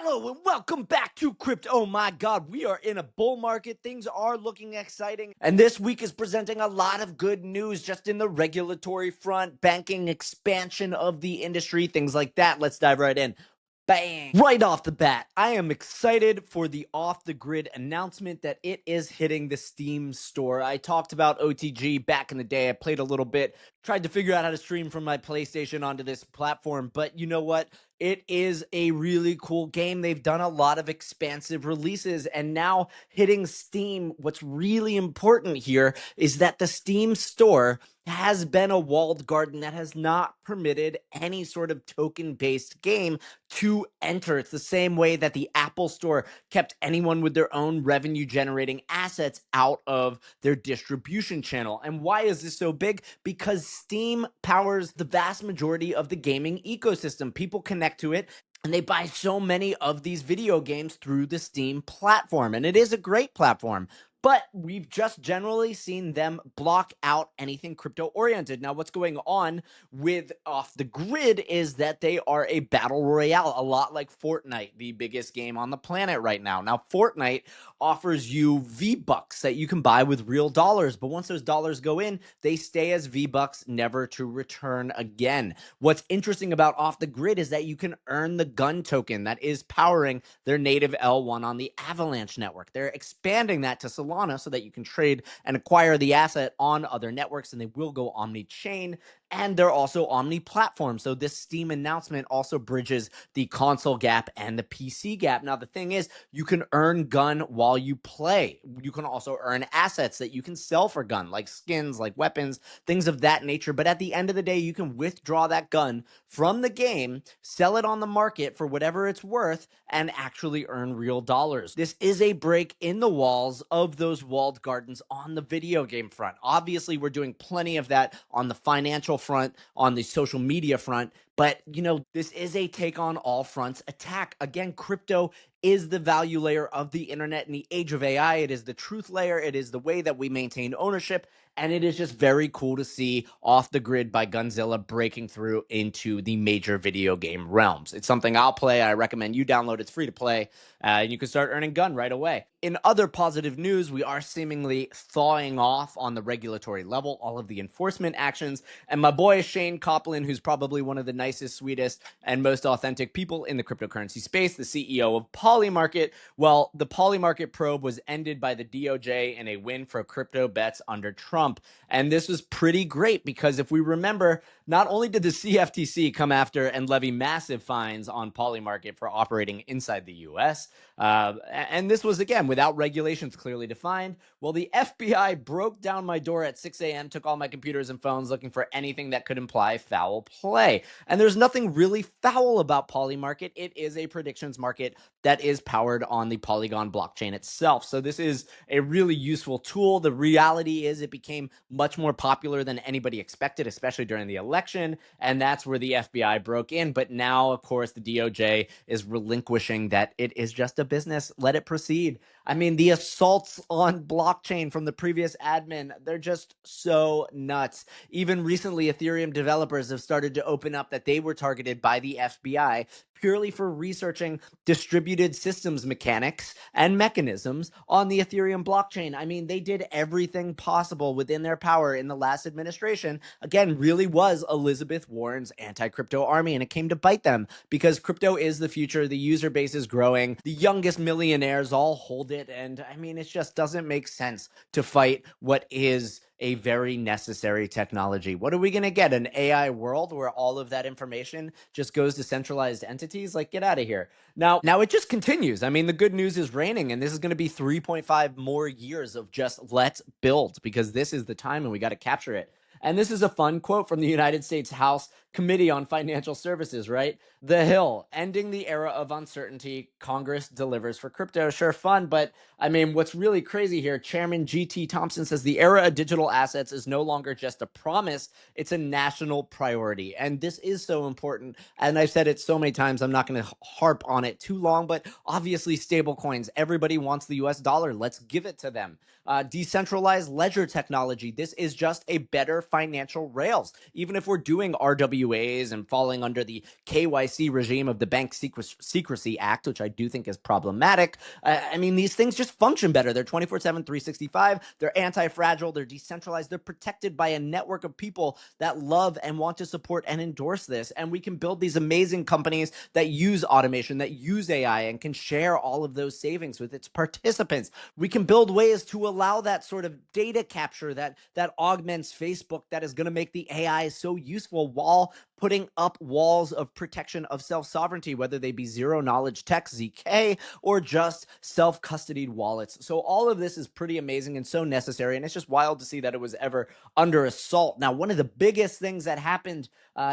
Hello and welcome back to Crypto. Oh my God, we are in a bull market. Things are looking exciting. And this week is presenting a lot of good news just in the regulatory front, banking expansion of the industry, things like that. Let's dive right in. Bang! Right off the bat, I am excited for the off-the-grid announcement that it is hitting the Steam store. I talked about OTG back in the day. I played a little bit, tried to figure out how to stream from my PlayStation onto this platform, but you know what? It is a really cool game. They've done a lot of expansive releases, and now hitting Steam, what's really important here is that the Steam store has been a walled garden that has not permitted any sort of token-based game to enter. It's the same way that the Apple Store kept anyone with their own revenue-generating assets out of their distribution channel. And why is this so big? Because Steam powers the vast majority of the gaming ecosystem. People connect to it, and they buy so many of these video games through the Steam platform. And it is a great platform. But we've just generally seen them block out anything crypto-oriented. Now, what's going on with Off the Grid is that they are a battle royale, a lot like Fortnite, the biggest game on the planet right now. Now, Fortnite offers you V-Bucks that you can buy with real dollars, but once those dollars go in, they stay as V-Bucks, never to return again. What's interesting about Off the Grid is that you can earn the gun token that is powering their native L1 on the Avalanche network. They're expanding that to Solana so that you can trade and acquire the asset on other networks, and they will go omni-chain, and they're also omni-platform. So this Steam announcement also bridges the console gap and the PC gap. Now, the thing is, you can earn gun while you play. You can also earn assets that you can sell for gun, like skins, like weapons, things of that nature. But at the end of the day, you can withdraw that gun from the game, sell it on the market for whatever it's worth, and actually earn real dollars. This is a break in the walls of those walled gardens on the video game front. Obviously, we're doing plenty of that on the financial front, on the social media front, but you know, this is a take on all fronts attack. Again, crypto is the value layer of the internet in the age of AI. It is the truth layer. It is the way that we maintain ownership. And it is just very cool to see Off the Grid by Gunzilla breaking through into the major video game realms. It's something I'll play. I recommend you download. It's free to play. And you can start earning gun right away. In other positive news, we are seemingly thawing off on the regulatory level, all of the enforcement actions. And my boy Shayne Coplan, who's probably one of the nicest, sweetest, and most authentic people in the cryptocurrency space, the CEO of Polymarket, well, the Polymarket probe was ended by the DOJ in a win for crypto bets under Trump. And this was pretty great because if we remember, not only did the CFTC come after and levy massive fines on Polymarket for operating inside the US, and this was, again, without regulations clearly defined. Well, the FBI broke down my door at 6 a.m., took all my computers and phones looking for anything that could imply foul play. And there's nothing really foul about Polymarket. It is a predictions market that is powered on the Polygon blockchain itself. So this is a really useful tool. The reality is it became much more popular than anybody expected, especially during the election. And that's where the FBI broke in. But now, of course, the DOJ is relinquishing that it is just a business. Let it proceed. I mean, the assaults on blockchain from the previous admin, they're just so nuts. Even recently, Ethereum developers have started to open up that they were targeted by the FBI purely for researching distributed systems mechanics and mechanisms on the Ethereum blockchain. I mean, they did everything possible within their power in the last administration. Again, really was Elizabeth Warren's anti-crypto army, and it came to bite them because crypto is the future. The user base is growing. The youngest millionaires all hold it. And I mean, it just doesn't make sense to fight what is a very necessary technology. What are we going to get? An AI world where all of that information just goes to centralized entities? Like, get out of here. Now it just continues. I mean, the good news is raining, and this is going to be 3.5 more years of just let's build, because this is the time and we got to capture it. And this is a fun quote from the United States House Committee on Financial Services, right? The Hill, ending the era of uncertainty, Congress delivers for crypto. Sure, fun, but I mean, what's really crazy here, Chairman G.T. Thompson says the era of digital assets is no longer just a promise, it's a national priority. And this is so important. And I've said it so many times, I'm not going to harp on it too long, but obviously stable coins, everybody wants the US dollar. Let's give it to them. Decentralized ledger technology. This is just a better financial rails. Even if we're doing RWAs and falling under the KYC KYC regime of the Bank Secrecy Act, which I do think is problematic. I mean, these things just function better. They're 24/7, 365. They're anti-fragile. They're decentralized. They're protected by a network of people that love and want to support and endorse this. And we can build these amazing companies that use automation, that use AI, and can share all of those savings with its participants. We can build ways to allow that sort of data capture that augments Facebook, that is going to make the AI so useful while putting up walls of protection of self-sovereignty, whether they be zero-knowledge tech, ZK, or just self-custodied wallets. So all of this is pretty amazing and so necessary, and it's just wild to see that it was ever under assault. Now, one of the biggest things that happened,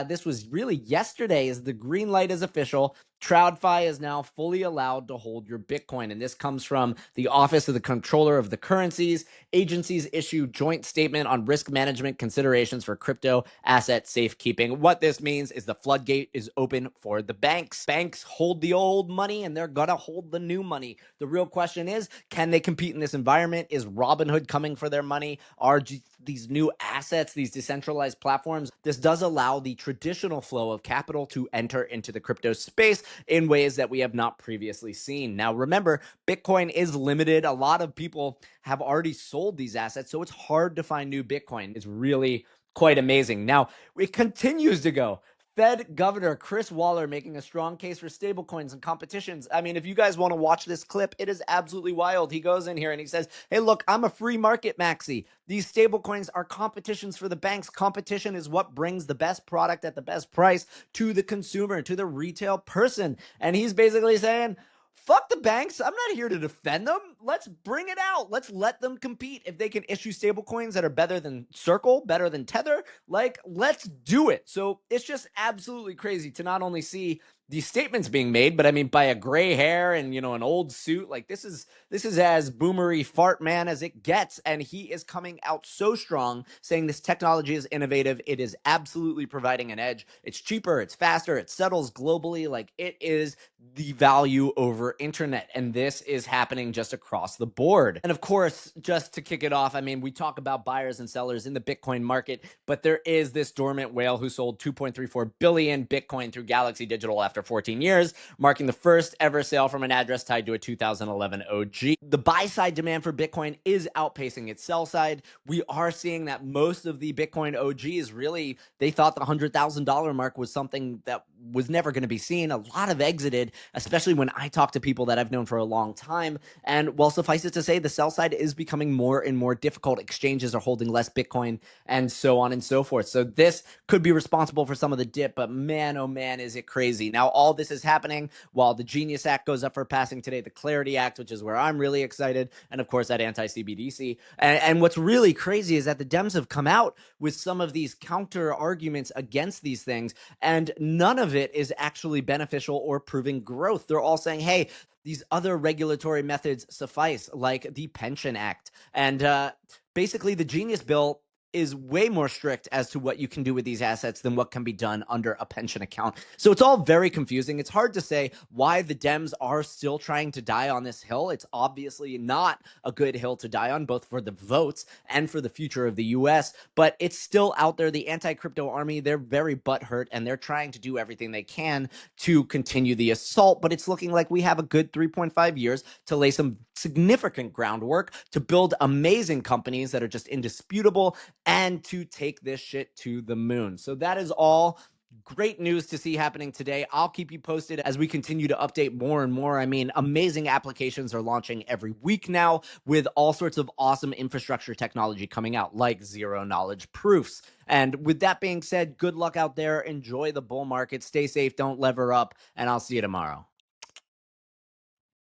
this was really yesterday, is the green light is official. TradFi is now fully allowed to hold your Bitcoin, and this comes from the Office of the Controller of the Currencies. Agencies issue joint statement on risk management considerations for crypto asset safekeeping. What this means is the floodgate is open for the banks. Banks hold the old money, and they're gonna hold the new money. The real question is, can they compete in this environment? Is Robinhood coming for their money? Are these new assets, these decentralized platforms? This does allow the traditional flow of capital to enter into the crypto space in ways that we have not previously seen. Now, remember, Bitcoin is limited. A lot of people have already sold these assets, so it's hard to find new Bitcoin. It's really quite amazing. Now, it continues to go. Fed Governor Chris Waller making a strong case for stablecoins and competitions. I mean, if you guys want to watch this clip, it is absolutely wild. He goes in here and he says, hey, look, I'm a free market maxi. These stablecoins are competitions for the banks. Competition is what brings the best product at the best price to the consumer, to the retail person. And he's basically saying, fuck the banks. I'm not here to defend them. Let's bring it out. Let's let them compete. If they can issue stable coins that are better than Circle, better than Tether, like, let's do it. So it's just absolutely crazy to not only see these statements being made, but I mean, by a gray hair and, you know, an old suit, like this is as boomery fart man as it gets. And he is coming out so strong, saying this technology is innovative. It is absolutely providing an edge. It's cheaper, it's faster, it settles globally. Like, it is the value over internet. And this is happening just across the board. And of course, just to kick it off, I mean, we talk about buyers and sellers in the Bitcoin market, but there is this dormant whale who sold 2.34 billion Bitcoin through Galaxy Digital after 14 years, marking the first ever sale from an address tied to a 2011 OG. The buy side demand for Bitcoin is outpacing its sell side. We are seeing that most of the Bitcoin OGs really, they thought the $100,000 mark was something that was never going to be seen. A lot have exited, especially when I talk to people that I've known for a long time. And well, suffice it to say, the sell side is becoming more and more difficult. Exchanges are holding less Bitcoin and so on and so forth. So this could be responsible for some of the dip, but man, oh man, is it crazy. Now, all this is happening while the Genius Act goes up for passing today, the Clarity Act, which is where I'm really excited, and of course that anti-CBDC. And what's really crazy is that the Dems have come out with some of these counter arguments against these things, and none of it is actually beneficial or proving growth. They're all saying, hey, these other regulatory methods suffice, like the Pension Act. And basically the Genius Bill is way more strict as to what you can do with these assets than what can be done under a pension account. So it's all very confusing. It's hard to say why the Dems are still trying to die on this hill. It's obviously not a good hill to die on, both for the votes and for the future of the US, but it's still out there. The anti-crypto army, they're very butthurt, and they're trying to do everything they can to continue the assault, but it's looking like we have a good 3.5 years to lay some significant groundwork to build amazing companies that are just indisputable and to take this shit to the moon. So that is all great news to see happening today. I'll keep you posted as we continue to update more and more. I mean, amazing applications are launching every week now with all sorts of awesome infrastructure technology coming out, like zero knowledge proofs. And with that being said, good luck out there. Enjoy the bull market. Stay safe. Don't lever up. And I'll see you tomorrow.